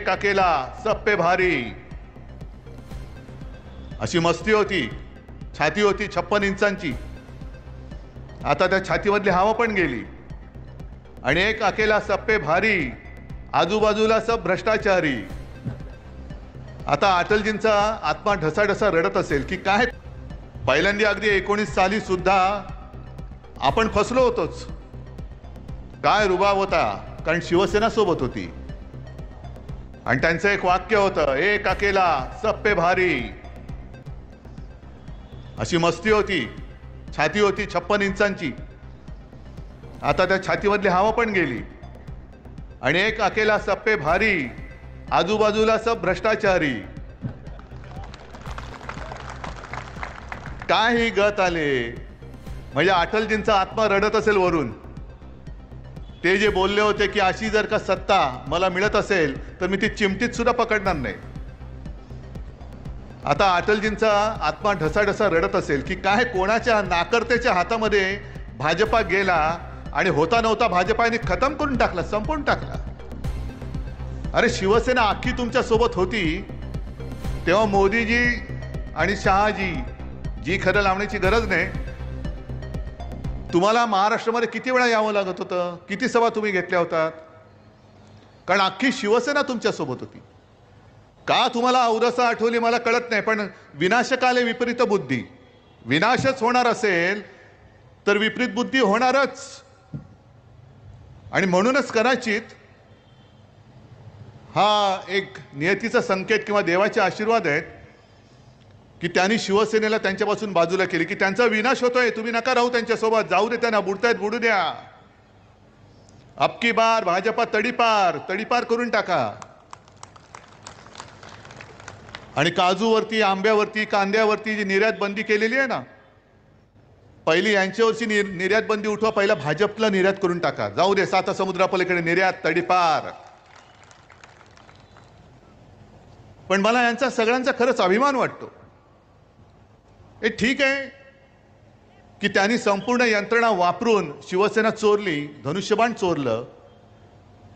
एक अकेला सब पे भारी अशी मस्ती होती. छाती होती 56 इंचांची. आता त्या छातीमधली हवा पण गेली. आणि एक अकेला सब पे भारी, आजूबाजूला सब भ्रष्टाचारी. आता अटलजींचा आत्मा ढसाढसा रडत असेल की काय. पहिल्यांदा अगदी 19 साली सुद्धा आपण फसलो होतोच. काय रुबाब होता, कारण शिवसेना सोबत होती. आणि त्यांचं एक वाक्य होतं, एक अकेला सब पे भारी. अशी मस्ती होती. छाती होती 56 इंचांची. आता त्या छातीमधली हवा पण गेली. आणि एक अकेला सब पे भारी, आजूबाजूला सब भ्रष्टाचारी. काय ही गत आले. म्हणजे अटलजींचा आत्मा रडत असेल वरून. ते जे बोलले होते की अशी जर का सत्ता मला मिळत असेल तर मी ती चिमटीत सुद्धा पकडणार नाही. आता अटलजींचा आत्मा ढसाढसा रडत असेल की काय कोणाच्या नाकर्तेच्या हातामध्ये भाजपा गेला आणि होता नव्हता भाजपाने खतम करून टाकला, संपवून टाकला. अरे शिवसेना अख्खी तुमच्या सोबत होती तेव्हा मोदीजी आणि शहाजी जी खरं लावण्याची गरज नाही. तुम्हाला महाराष्ट्रामध्ये किती वेळा यावं लागत होतं, किती सभा तुम्ही घेतल्या होतात, कारण अख्खी शिवसेना तुमच्या सोबत होती. का तुम्हाला औरसा आठवली मला कळत नाही. पण विनाशकाले विपरीत बुद्धी. विनाशच होणार असेल तर विपरीत बुद्धी होणारच. आणि म्हणूनच कदाचित हा एक नियतीचा संकेत किंवा देवाचे आशीर्वाद आहेत की त्यांनी शिवसेनेला त्यांच्यापासून बाजूला केली, की त्यांचा विनाश होतोय, तुम्ही नका राहू त्यांच्यासोबत, जाऊ दे त्यांना, बुडतायत बुडू द्या. अबकी बार भाजपा तडीपार तडीपार करून टाका. आणि काजूवरती, आंब्यावरती, कांद्यावरती जी निर्यात बंदी केलेली आहे ना, पहिली यांच्यावरची निर्यात बंदी उठवा, पहिला भाजपला निर्यात करून टाका. जाऊ दे साता समुद्रापलीकडे निर्यात तडीपार. पण मला यांचा सगळ्यांचा खरंच अभिमान वाटतो. हे ठीक आहे की त्यांनी संपूर्ण यंत्रणा वापरून शिवसेना चोरली, धनुष्यबाण चोरलं.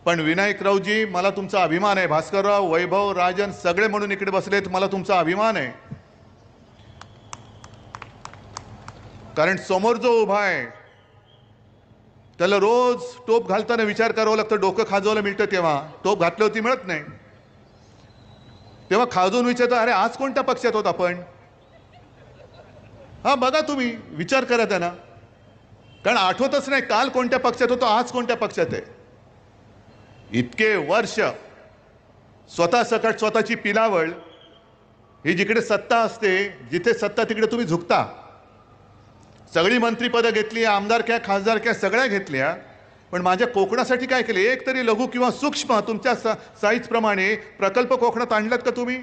पण विनायकरावजी मला तुमचा अभिमान आहे. भास्करराव, वैभव, राजन सगळे म्हणून इकडे बसलेत, मला तुमचा अभिमान आहे. कारण समोर जो उभा आहे त्याला रोज टोप घालताना विचार करावा लागतं. डोकं खाजवायला मिळतं तेव्हा, टोप घातल्यावरती मिळत नाही. तेव्हा खाजवून विचारतो, अरे आज कोणत्या पक्षात होत आपण. हा बघा तुम्ही, विचार करा त्यांना, कारण आठवतच नाही काल कोणत्या पक्षात होतो, आज कोणत्या पक्षात आहे. इतके वर्ष स्वतः सकट स्वतःची पिलावळ. ही जिकडे सत्ता असते, जिथे सत्ता तिकडे तुम्ही झुकता. सगळी मंत्रीपदं घेतली, आमदारक्या खासदारक्या सगळ्या घेतल्या. पण माझ्या कोकणासाठी काय केले. एक तरी लघु किंवा सूक्ष्म तुमच्या साईज प्रमाणे प्रकल्प कोकणात आणलात का तुम्ही.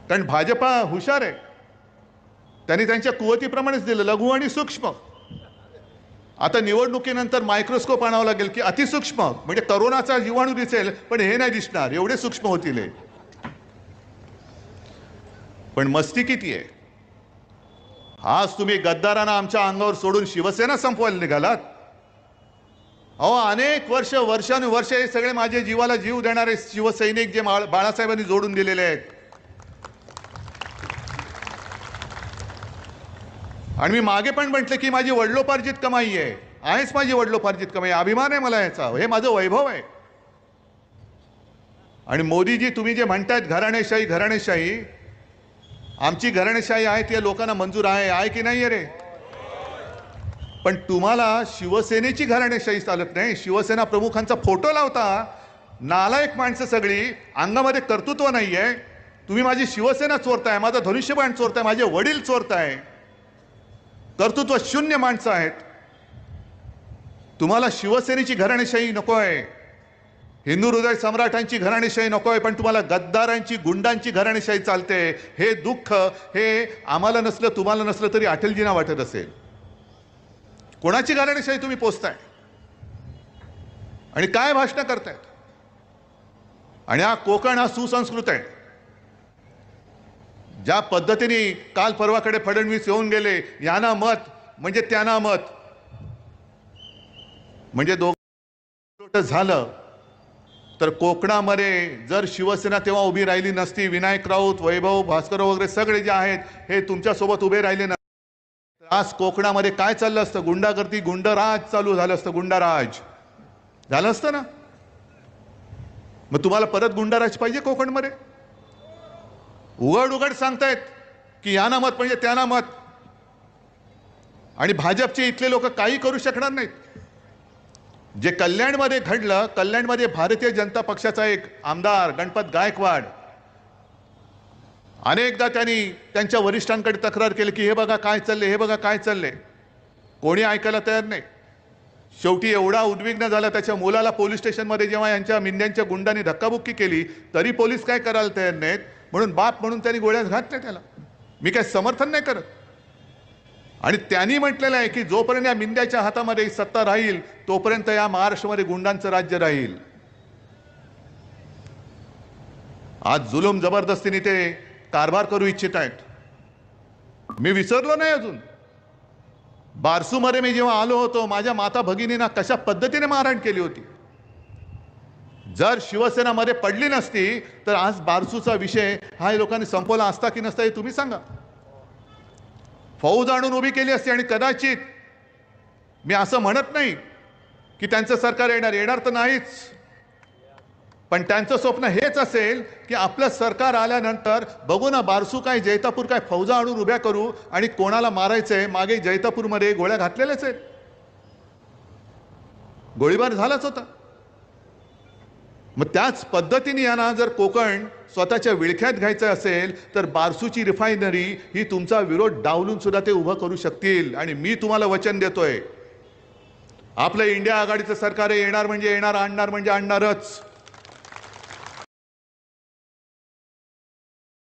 कारण भाजपा हुशार आहे, त्यांनी त्यांच्या कुवतीप्रमाणेच दिलं, लघु आणि सूक्ष्म. आता निवडणुकीनंतर मायक्रोस्कोप आणावं लागेल की अतिसूक्ष्म, म्हणजे करोनाचा जीवाणू दिसेल पण हे नाही दिसणार, एवढे सूक्ष्म होतील. पण मस्ती किती आहे. आज तुम्ही गद्दारांना आमच्या अंगावर सोडून शिवसेना संपवायला निघालात. अहो अनेक वर्षानुवर्ष हे सगळे माझे जीवाला जीव देणारे शिवसैनिक जे बाळासाहेबांनी जोडून दिलेले आहेत. आणि मी मागे पण म्हटलं की माझी वडिलोपार्जित कमाई आहे, आहेच माझी वडिलोपार्जित कमाई. अभिमान आहे मला याचा, हे माझं वैभव आहे. आणि मोदीजी तुम्ही जे म्हणतायत घराणेशाही घराणेशाही, आमची घराणेशाही आहे ती लोकांना मंजूर आहे की नाही रे. पण तुम्हाला शिवसेनेची घराणेशाही चालत नाही. शिवसेना प्रमुखांचा फोटो लावता, नालायक माणसं सगळी, अंगामध्ये कर्तृत्व नाहीये. तुम्ही माझी शिवसेना चोरताय, माझं धनुष्यबाण चोरताय, माझे वडील चोरताय. कर्तृत्व शून्य माणसं आहेत. तुम्हाला शिवसेनेची घराणेशाही नको आहे, हिंदू हृदय सम्राटांची घराणेशाही नको आहे, पण तुम्हाला गद्दारांची, गुंडांची घराणेशाही चालते. हे दुःख हे आम्हाला नसलं, तुम्हाला नसलं तरी अटलजींना वाटत असेल. कोणाची घराणेशाही तुम्ही पोचताय आणि काय भाषण करतायत. आणि हा कोकण हा सुसंस्कृत आहे. ज्या पद्धतीने काल परवाकडे फडणवीस येऊन गेले, यांना मत म्हणजे त्यांना मत, म्हणजे दोघं झालं. तर कोकणामध्ये जर शिवसेना तेव्हा उभी राहिली नसती, विनायक राऊत, वैभव भास्करराव वगैरे सगळे जे आहेत हे तुमच्यासोबत उभे राहिले नसते, आज कोकणामध्ये काय चाललं असतं? गुंडागर्दी, गुंडराज चालू झालं असतं. गुंडराज झालं असतं ना. मग तुम्हाला परत गुंडाराज पाहिजे कोकणमध्ये? उघड उघड सांगतायत की याना मत म्हणजे त्यांना मत, आणि भाजपचे इथले लोक काही करू शकणार नाहीत. जे कल्याणमध्ये घडलं, कल्याणमध्ये भारतीय जनता पक्षाचा एक आमदार गणपत गायकवाड अनेकदा त्यांनी त्यांच्या वरिष्ठांकडे तक्रार केली की हे बघा काय चालले, हे बघा काय चालले. कोणी ऐकायला तयार नाही. शेवटी एवढा उद्विग्न झाला, त्याच्या मुलाला पोलीस स्टेशनमध्ये जेव्हा यांच्या मिंद्यांच्या गुंडांनी धक्काबुक्की केली तरी पोलीस काय करायला तयार नाहीत, म्हणून बाप म्हणून त्यांनी गोळ्यात घातल्या त्याला. मी काय समर्थन नाही करत. आणि त्यांनी म्हटलेलं आहे की जोपर्यंत या मिंद्याच्या हातामध्ये सत्ता राहील तोपर्यंत या महाराष्ट्रामध्ये गुंडांचं राज्य राहील. आज जुलूम जबरदस्तीने ते कारभार करू इच्छित आहेत. मी विसरलो नाही अजून. बारसूमध्ये मी जेव्हा आलो होतो, माझ्या माता भगिनींना कशा पद्धतीने मारहाण केली होती. जर शिवसेनामध्ये पडली नसती तर आज बारसूचा विषय हा लोकांनी संपवला असता की नसता हे तुम्ही सांगा. फौज आणून उभी केली असती. आणि कदाचित मी असं म्हणत नाही की त्यांचं सरकार येणार तर नाहीच, पण त्यांचं स्वप्न हेच असेल की आपलं सरकार आल्यानंतर बघू ना बारसू काय जैतापूर काय फौजा आणून उभ्या करू आणि कोणाला मारायचंय. मागे जैतापूरमध्ये गोळ्या घातलेल्याच आहेत, गोळीबार झालाच होता. मग त्याच पद्धतीने यांना जर कोकण स्वतःच्या विळख्यात घ्यायचं असेल तर बारसूची रिफायनरी ही तुमचा विरोध डावलून सुद्धा ते उभं करू शकतील. आणि मी तुम्हाला वचन देतोय, आपलं इंडिया आघाडीचं सरकार येणार म्हणजे येणार, आणणार म्हणजे आणणारच.